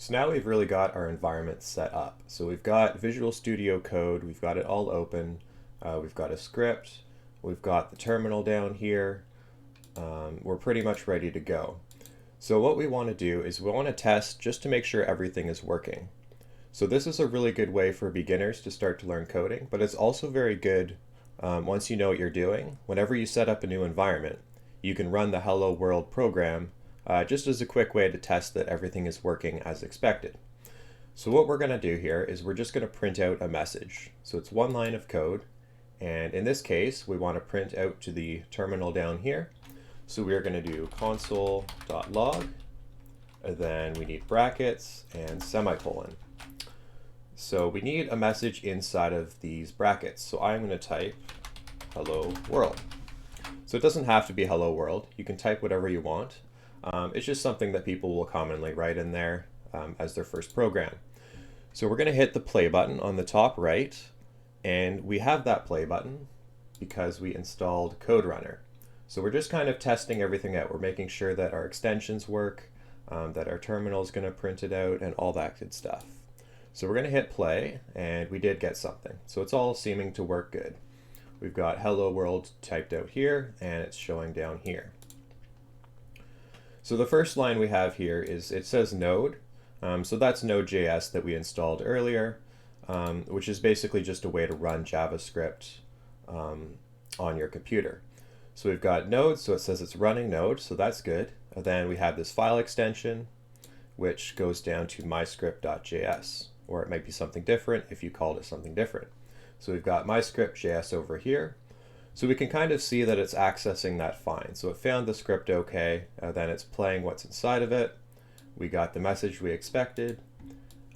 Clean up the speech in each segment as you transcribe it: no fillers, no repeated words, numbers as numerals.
So now we've really got our environment set up. So we've got Visual Studio Code, we've got it all open, we've got a script, we've got the terminal down here. We're pretty much ready to go. So what we want to do is we want to test just to make sure everything is working. So this is a really good way for beginners to start to learn coding, but it's also very good once you know what you're doing. Whenever you set up a new environment, you can run the Hello World program just as a quick way to test that everything is working as expected. So what we're going to do here is we're just going to print out a message. So it's one line of code, and in this case we want to print out to the terminal down here. So we are going to do console.log, and then we need brackets and semicolon. So we need a message inside of these brackets. So I'm going to type hello world. So it doesn't have to be hello world. You can type whatever you want. It's just something that people will commonly write in there as their first program. So we're going to hit the play button on the top right, and we have that play button because we installed Code Runner. So we're just kind of testing everything out. We're making sure that our extensions work, that our terminal is going to print it out, and all that good stuff. So we're going to hit play, and we did get something. So it's all seeming to work good. We've got hello world typed out here, and it's showing down here. So the first line we have here is, it says Node. So that's Node.js that we installed earlier, which is basically just a way to run JavaScript on your computer. So we've got Node, so it says it's running Node, so that's good. And then we have this file extension, which goes down to myscript.js, or it might be something different if you called it something different. So we've got myscript.js over here. So we can kind of see that it's accessing that fine. So it found the script okay, then it's playing what's inside of it. We got the message we expected,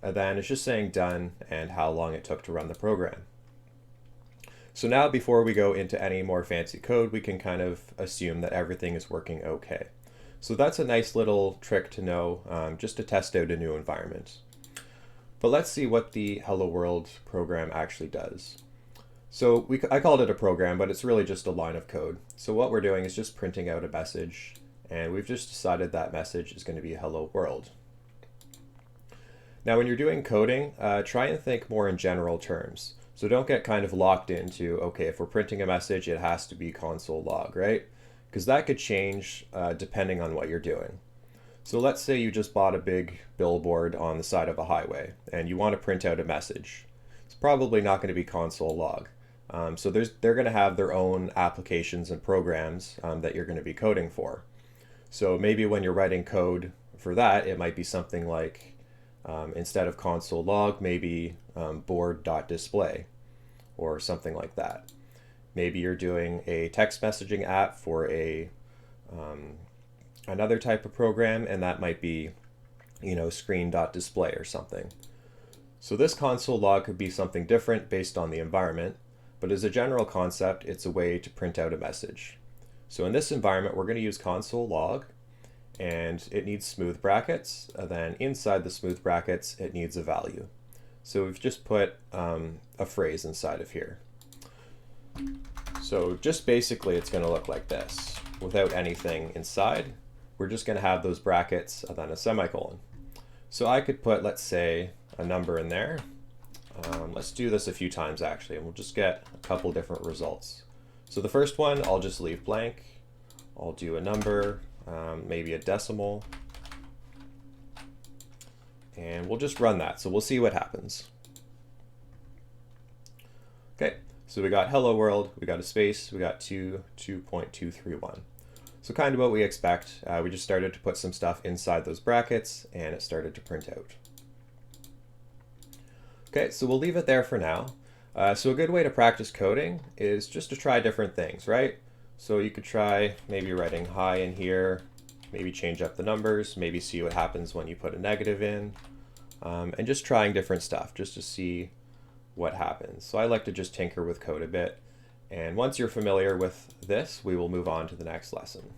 and then it's just saying done and how long it took to run the program. So now before we go into any more fancy code, we can kind of assume that everything is working okay. So that's a nice little trick to know just to test out a new environment. But let's see what the Hello World program actually does. So I called it a program, but it's really just a line of code. So what we're doing is just printing out a message, and we've just decided that message is going to be hello world. Now when you're doing coding, try and think more in general terms. So don't get kind of locked into, okay, if we're printing a message, it has to be console log, right? Because that could change depending on what you're doing. So let's say you just bought a big billboard on the side of a highway, and you want to print out a message. It's probably not going to be console log. So they're going to have their own applications and programs that you're going to be coding for. So maybe when you're writing code for that, it might be something like, instead of console log, maybe board.display or something like that. Maybe you're doing a text messaging app for another type of program, and that might be, screen.display or something. So this console log could be something different based on the environment, but as a general concept, it's a way to print out a message. So in this environment, we're going to use console log, and it needs smooth brackets. And then inside the smooth brackets, it needs a value. So we've just put a phrase inside of here. So just basically, it's going to look like this. Without anything inside, we're just going to have those brackets and then a semicolon. So I could put, let's say, a number in there. Let's do this a few times actually, and we'll just get a couple different results. So the first one, I'll just leave blank. I'll do a number, maybe a decimal, and we'll just run that. So we'll see what happens. Okay, so we got hello world, we got a space, we got 2.231. So kind of what we expect. We just started to put some stuff inside those brackets, and it started to print out. Okay, so we'll leave it there for now. So a good way to practice coding is just to try different things, right? So you could try maybe writing hi in here, maybe change up the numbers, maybe see what happens when you put a negative in, and just trying different stuff just to see what happens. So I like to just tinker with code a bit. And once you're familiar with this, we will move on to the next lesson.